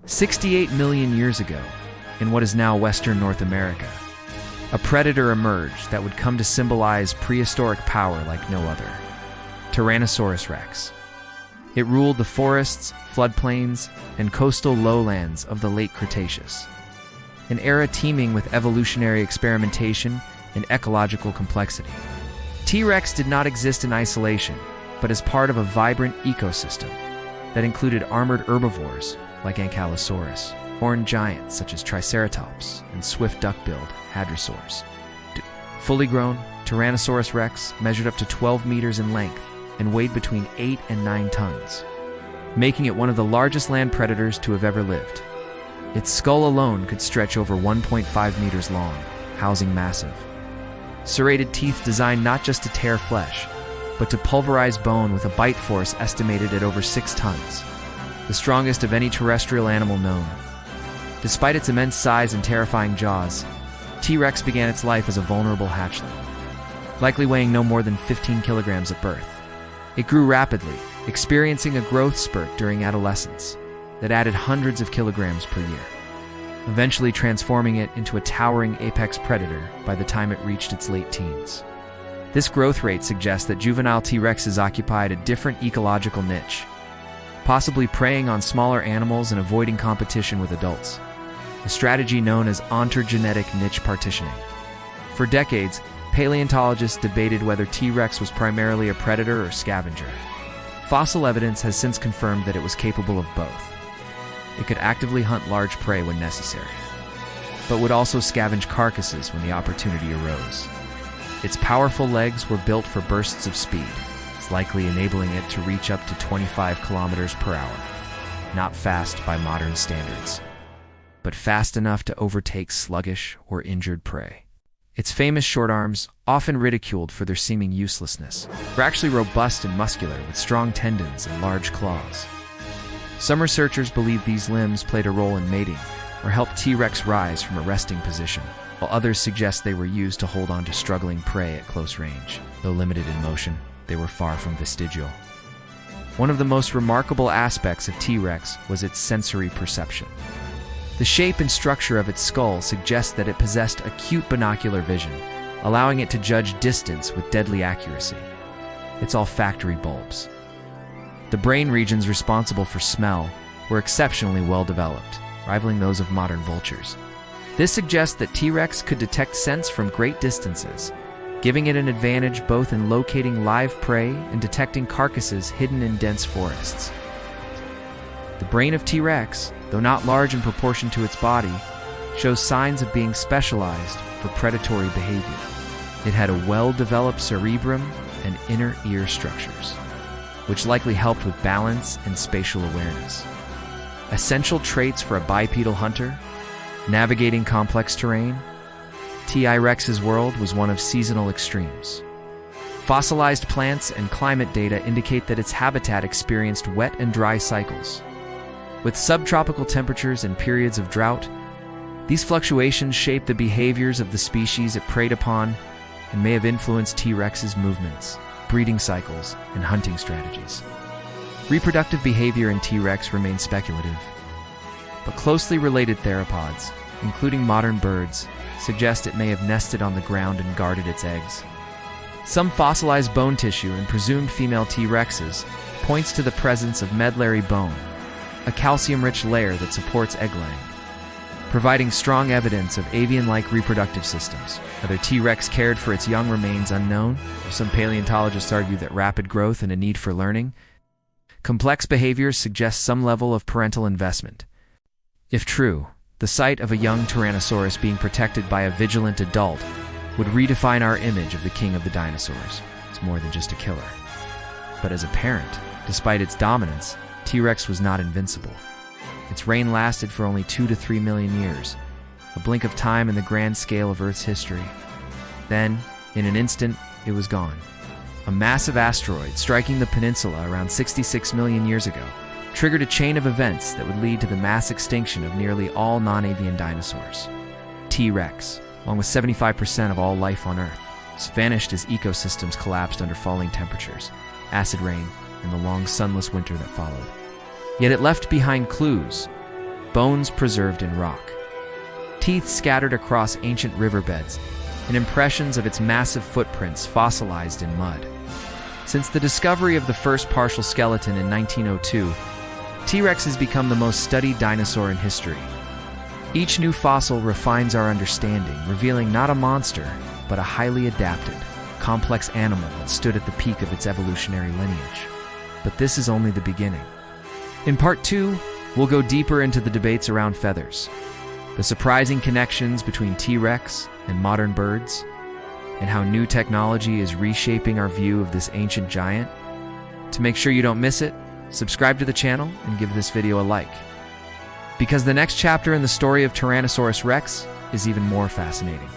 68 million years ago, in what is now Western North America, a predator emerged that would come to symbolize prehistoric power like no other: Tyrannosaurus rex. It ruled the forests, floodplains, and coastal lowlands of the Late Cretaceous, an era teeming with evolutionary experimentation and ecological complexity. T-Rex did not exist in isolation, but as part of a vibrant ecosystem that included armored herbivores like Ankylosaurus, horned giants such as Triceratops, and swift duck-billed hadrosaurs. Fully grown, Tyrannosaurus rex measured up to 12 meters in length and weighed between 8 and 9 tons, making it one of the largest land predators to have ever lived. Its skull alone could stretch over 1.5 meters long, housing massive, serrated teeth designed not just to tear flesh, but to pulverize bone with a bite force estimated at over 6 tons, the strongest of any terrestrial animal known. Despite its immense size and terrifying jaws, T-Rex began its life as a vulnerable hatchling, likely weighing no more than 15 kilograms at birth. It grew rapidly, experiencing a growth spurt during adolescence that added hundreds of kilograms per year, eventually transforming it into a towering apex predator by the time it reached its late teens. This growth rate suggests that juvenile T-Rexes occupied a different ecological niche, possibly preying on smaller animals and avoiding competition with adults, a strategy known as ontogenetic niche partitioning. For decades, paleontologists debated whether T-Rex was primarily a predator or scavenger. Fossil evidence has since confirmed that it was capable of both. It could actively hunt large prey when necessary, but would also scavenge carcasses when the opportunity arose. Its powerful legs were built for bursts of speed, likely enabling it to reach up to 25 kilometers per hour. Not fast by modern standards, but fast enough to overtake sluggish or injured prey. Its famous short arms, often ridiculed for their seeming uselessness, were actually robust and muscular with strong tendons and large claws. Some researchers believe these limbs played a role in mating or helped T-Rex rise from a resting position, while others suggest they were used to hold on to struggling prey at close range. Though limited in motion, they were far from vestigial. One of the most remarkable aspects of T-Rex was its sensory perception. The shape and structure of its skull suggests that it possessed acute binocular vision, allowing it to judge distance with deadly accuracy. Its olfactory bulbs, the brain regions responsible for smell, were exceptionally well developed, rivaling those of modern vultures. This suggests that T-Rex could detect scents from great distances, giving it an advantage both in locating live prey and detecting carcasses hidden in dense forests. The brain of T-Rex, though not large in proportion to its body, shows signs of being specialized for predatory behavior. It had a well-developed cerebrum and inner ear structures, which likely helped with balance and spatial awareness. Essential traits for a bipedal hunter, navigating complex terrain. T-Rex's world was one of seasonal extremes. Fossilized plants and climate data indicate that its habitat experienced wet and dry cycles. With subtropical temperatures and periods of drought, these fluctuations shape the behaviors of the species it preyed upon and may have influenced T-Rex's movements, breeding cycles, and hunting strategies. Reproductive behavior in T-Rex remains speculative, but closely related theropods, including modern birds, suggest it may have nested on the ground and guarded its eggs. Some fossilized bone tissue in presumed female T-Rexes points to the presence of medullary bone, a calcium-rich layer that supports egg laying, providing strong evidence of avian-like reproductive systems. Whether T-Rex cared for its young remains unknown, or some paleontologists argue that rapid growth and a need for learning. Complex behaviors suggest some level of parental investment. If true, the sight of a young Tyrannosaurus being protected by a vigilant adult would redefine our image of the king of the dinosaurs. It's more than just a killer. But as a parent, despite its dominance, T-Rex was not invincible. Its reign lasted for only 2 to 3 million years, a blink of time in the grand scale of Earth's history. Then, in an instant, it was gone. A massive asteroid striking the peninsula around 66 million years ago triggered a chain of events that would lead to the mass extinction of nearly all non-avian dinosaurs. T-Rex, along with 75% of all life on Earth, vanished as ecosystems collapsed under falling temperatures, acid rain, and the long sunless winter that followed. Yet it left behind clues, bones preserved in rock, teeth scattered across ancient riverbeds, and impressions of its massive footprints fossilized in mud. Since the discovery of the first partial skeleton in 1902, T-Rex has become the most studied dinosaur in history. Each new fossil refines our understanding, revealing not a monster, but a highly adapted, complex animal that stood at the peak of its evolutionary lineage. But this is only the beginning. In Part 2, we'll go deeper into the debates around feathers, the surprising connections between T-Rex and modern birds, and how new technology is reshaping our view of this ancient giant. To make sure you don't miss it, subscribe to the channel and give this video a like, because the next chapter in the story of Tyrannosaurus Rex is even more fascinating.